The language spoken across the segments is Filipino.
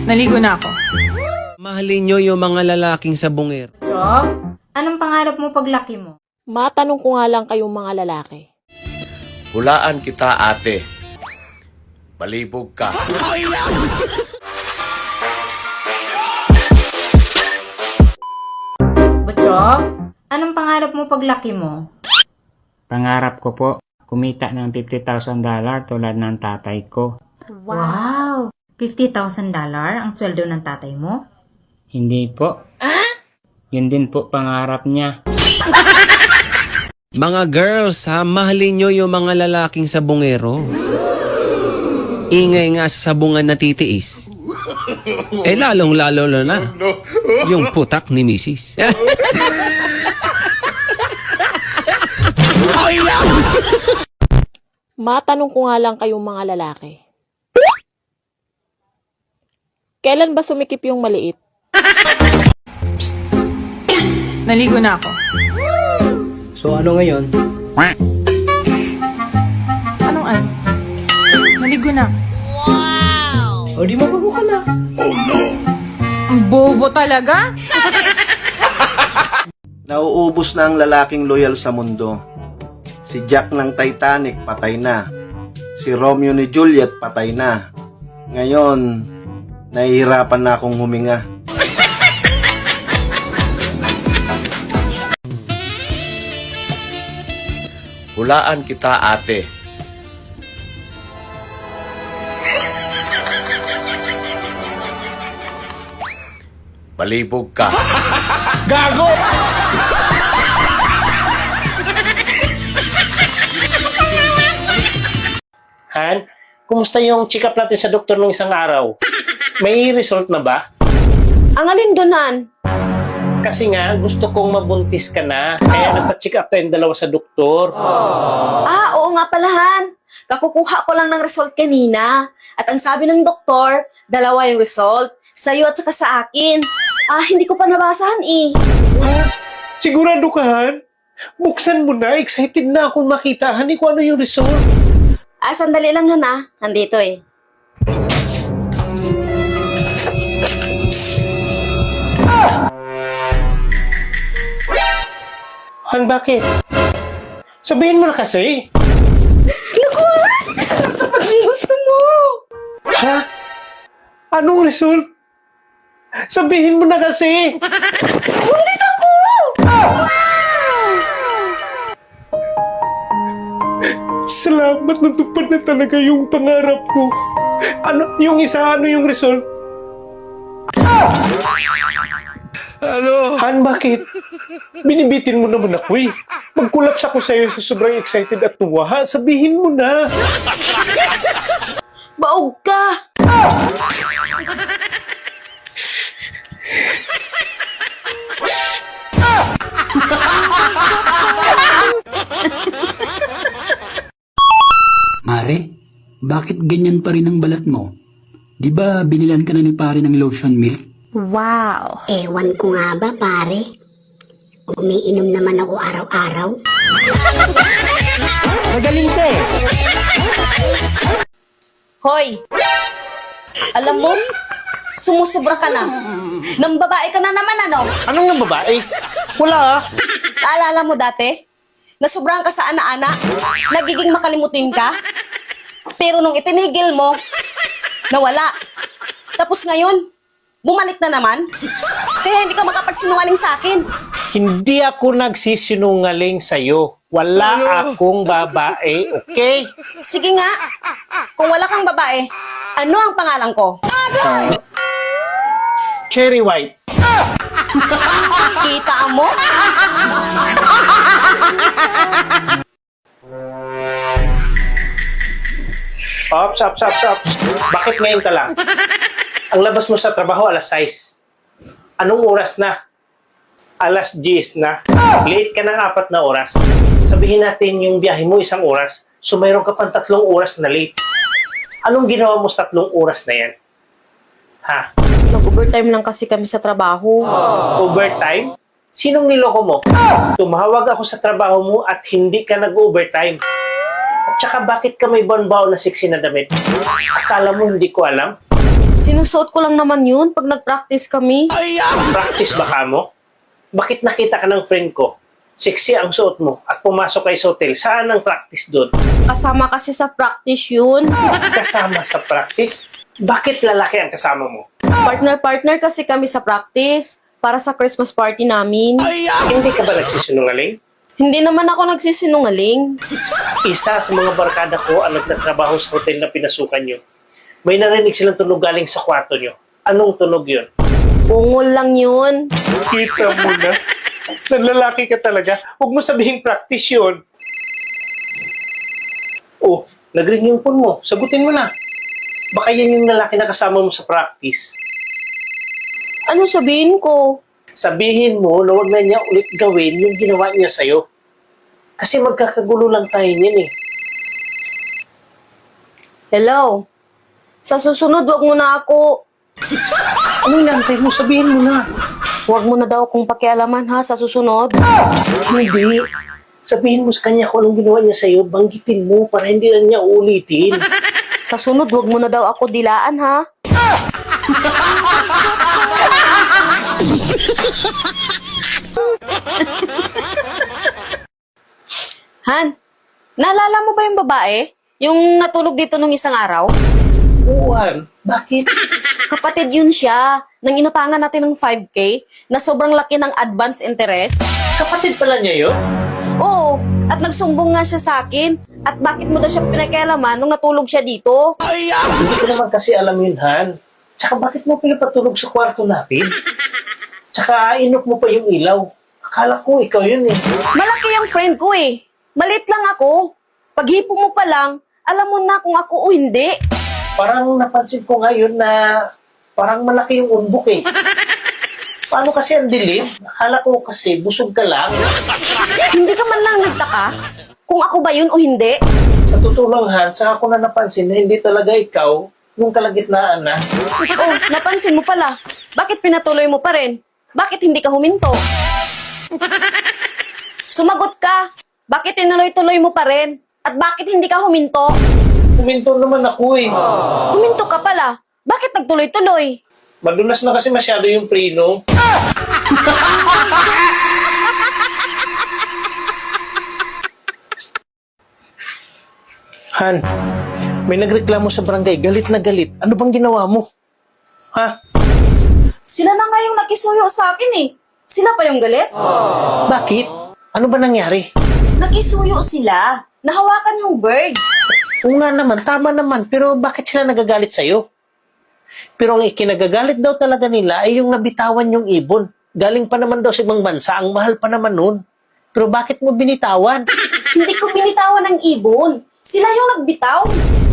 Naligo na ako. Mahalin nyo yung mga lalaking sabungero. Chok, anong pangarap mo paglaki mo? Matanong ko nga lang kayong mga lalaki. Hulaan kita, ate. Malibog ka. Butchok, anong pangarap mo paglaki mo? Pangarap ko po, kumita ng $50,000 tulad ng tatay ko. Wow! $50,000 ang sweldo ng tatay mo? Hindi po. Yun din po pangarap niya. Mga girls, ha, mahalin nyo yung mga lalaking sabungero. Ingay nga sa sabungan na titiis. Lalong-lalo na yung putak ni Mrs. Matanong ko nga lang kayong mga lalaki. Kailan ba sumikip yung maliit? Naligo na ako. So ano ngayon? Anong ano? Naligo na. O di mabago ka na. Ang bobo talaga. Nauubos na ang lalaking loyal sa mundo. Si Jack ng Titanic patay na. Si Romeo ni Juliet patay na. Ngayon, nahihirapan na akong huminga. Hulaan kita, ate. Malibog ka. Gago! Han, kumusta yung check-up natin sa doktor nung isang araw? May result na ba? Ang alin doon, Han? Kasi nga, gusto kong mabuntis ka na. Kaya nagpa-check up tayong dalawa sa doktor. Ah, oo nga pala, Han. Kakukuha ko lang ng result kanina. At ang sabi ng doktor, dalawa yung result. Sa'yo at saka sa akin. Ah, hindi ko pa nabasahan eh. Sigurado ka, Han? Buksan mo na. Excited na akong makita, Han, kung ano yung result. Ah, sandali lang, Han, ah. Nandito eh. Han, bakit? Sabihin mo na kasi. Naku, Han! Kapag may gusto mo! Ha? Anong result? Sabihin mo na kasi. Buntis ako! Salamat, natupad na talaga yung pangarap ko. Ano, yung isa, ano yung result? Han, bakit? Binibitin mo naman ako eh. Magkulaps ako sa'yo sa sobrang excited at tuwa. Ha? Sabihin mo na. Baog ka! Mare, bakit ganyan pa rin ang balat mo? Di ba binilan ka na ni pare ng lotion milk? Wow! Ewan ko nga ba, pare? Umiinom naman ako araw-araw. Magaling ka eh. Hoy! Alam mo, sumusubra ka na. Nang babae ka na naman, ano? Anong nang babae? Wala ah. Naalala mo dati? Nasubrahan ka sa ana-ana? Nagiging makalimutin ka? Pero nung itinigil mo, nawala. Tapos ngayon, bumalik na naman? Kaya hindi ka makapagsinungaling sa akin. Hindi ako nagsisinungaling sa'yo. Wala akong babae, okay? Sige nga, kung wala kang babae, ano ang pangalan ko? Cherry White. Kita mo? Ops. Bakit ngayon ka lang? Ang labas mo sa trabaho, alas 6. Anong oras na? Alas 10 na. Late ka ng 4 na oras. Sabihin natin yung biyahe mo 1 oras, so mayroon ka pang 3 oras na late. Anong ginawa mo sa 3 oras na yan? Ha? Nag-overtime lang kasi kami sa trabaho. Overtime? Sinong niloko mo? Tumawag ako sa trabaho mo at hindi ka nag-overtime. At saka bakit ka may baon-baon na sexy na damit? Akala mo hindi ko alam? Sinusuot ko lang naman yun pag nag-practice kami. Practice ba ka mo? Bakit nakita ka ng friend ko? Sexy ang suot mo at pumasok kayo sa hotel. Saan ang practice doon? Kasama kasi sa practice yun. Kasama sa practice? Bakit lalaki ang kasama mo? Partner-partner kasi kami sa practice para sa Christmas party namin. Hindi ka ba nagsisinungaling? Hindi naman ako nagsisinungaling. Isa sa mga barkada ko ang nagtatrabaho sa hotel na pinasukan nyo. May narinig silang tunog galing sa kwarto nyo. Anong tunog yun? Ungol lang yun. Kita mo na. Nanlalaki ka talaga. Huwag mo sabihin practice yun. Oh, nag-ring yung phone mo. Sagutin mo na. Baka yan yung lalaki na kasama mo sa practice. Ano sabihin ko? Sabihin mo na huwag na niya ulit gawin yung ginawa niya sa'yo. Kasi magkakagulo lang tayo niyan eh. Hello? Sa susunod, wag mo na ako. Anong inantay mo? Sabihin mo na. Wag mo na daw akong pakialaman ha sa susunod. Hindi. Sabihin mo sa kanya kung anong ginawa niya sa'yo, banggitin mo para hindi na niya uulitin. Sa sunod, wag mo na daw ako dilaan ha. Han, naalala mo ba yung babae? Yung natulog dito nung isang araw? Uwan, bakit? Kapatid yun siya. Nang inutangan natin ng 5K na sobrang laki ng advance interest. Kapatid pala niya yun? Oo, at nagsumbong nga siya sa akin. At bakit mo daw siya pinakialaman nung natulog siya dito? Hindi ko naman kasi alam yun, Han. Tsaka bakit mo pinapatulog sa kwarto natin? Tsaka inok mo pa yung ilaw. Akala ko ikaw yun eh. Malaki yung friend ko eh. Malit lang ako. Paghipo mo pa lang, alam mo na kung ako o hindi. Parang napansin ko ngayon na parang malaki yung umbok eh. Paano kasi ang dilim? Akala ko kasi busog ka lang. Hindi ka man lang nagtaka kung ako ba yun o hindi. Sa totoo lang, Han, saka ko na napansin na hindi talaga ikaw yung kalagitnaan na. Oh, napansin mo pala. Bakit pinatuloy mo pa rin? Bakit hindi ka huminto? Sumagot ka. Bakit tinuloy-tuloy mo pa rin? At bakit hindi ka huminto? Huminto naman ako eh. Huminto ka pala. Bakit nagtuloy-tuloy? Madulas na kasi masyado yung preno. Han, may nagreklamo sa barangay. Galit na galit. Ano bang ginawa mo? Ha? Sila na nga yung nakisuyo sa akin eh. Sila pa yung galit? Bakit? Ano ba nangyari? Nakisuyo sila. Nahawakan yung bird. Oo nga naman, tama naman. Pero bakit sila nagagalit sa'yo? Pero ang ikinagagalit daw talaga nila ay yung nabitawan yung ibon. Galing pa naman daw sa ibang bansa. Ang mahal pa naman nun. Pero bakit mo binitawan? Hindi ko binitawan ng ibon. Sila yung nagbitaw.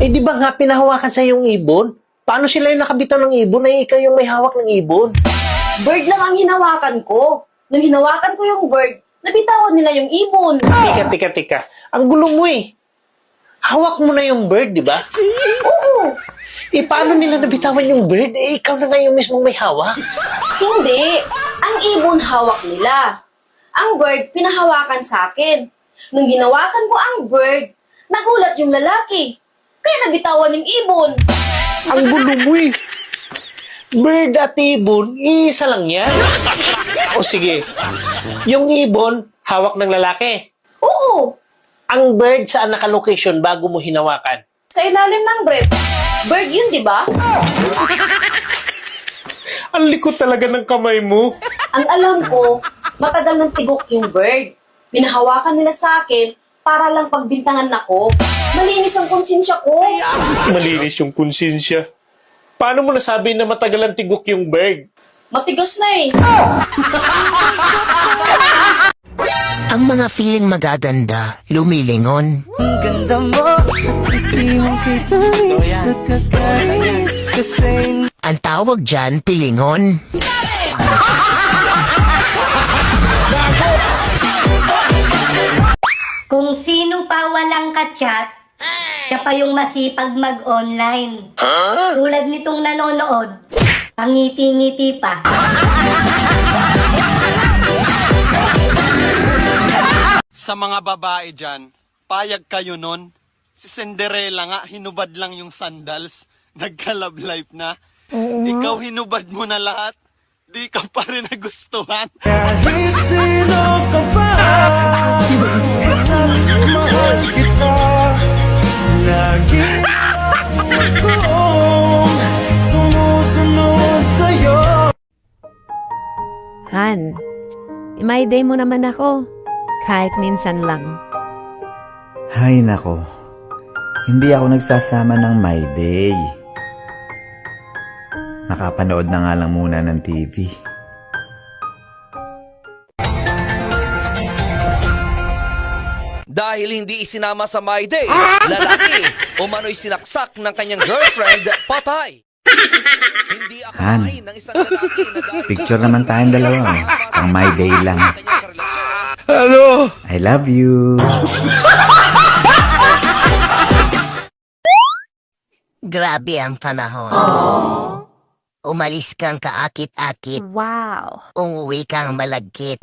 Eh di ba nga pinahawakan sa yung ibon? Paano sila yung nakabitaw ng ibon ay ikaw yung may hawak ng ibon? Bird lang ang hinawakan ko. Nung hinawakan ko yung bird, nabitawan nila yung ibon. Tika. Ang gulo mo eh. Hawak mo na yung bird, di ba? Oo. Eh paano nila nabitawan yung bird? Eh ikaw na nga yung mismong may hawak. Hindi. Ang ibon hawak nila. Ang bird pinahawakan sa akin. Nung hinawakan ko ang bird, nagulat yung lalaki. Kaya nabitawan yung ibon. Ang gulo mo eh. Bird at ibon, isa lang yan. O sige, yung ibon, hawak ng lalaki. Oo. Ang bird, saan naka-location bago mo hinawakan? Sa ilalim ng brief. Bird yun, di ba? Ang likot talaga ng kamay mo. Ang alam ko, matagal ng tigok yung bird. Pinahawakan nila sa akin para lang pagbintangan ako. Malinis ang konsensya ko. Malinis yung konsensya. Paano mo nasabi na matagal ang tigok yung bird? Matigas na eh. Ang mga feeling magaganda, lumilingon. Ang ganda mo, ang tawag dyan, pilingon. Kung sino pa walang kachat, siya pa yung masipag mag-online. Tulad nitong nanonood, pangiti-ngiti pa. Sa mga babae dyan, payag kayo nun. Si Cinderella nga, hinubad lang yung sandals. Nagka-love life na. Ikaw hinubad mo na lahat. Di ka pa rin nagustuhan. Han, may day mo naman ako. Kahit minsan lang. Hay nako, hindi ako nagsasama ng My Day. Nakapanood na nga lang muna ng TV. Dahil hindi isinama sa My Day, lalaki umano'y sinaksak ng kanyang girlfriend, patay. Hindi Han, akalain ng isang lalaki na dahil picture naman tayong dalawa. Ang My Day lang. Hello! I love you. Grabe ang panahon. Umalis kang kaakit-akit. Wow. Umuwi kang malagkit.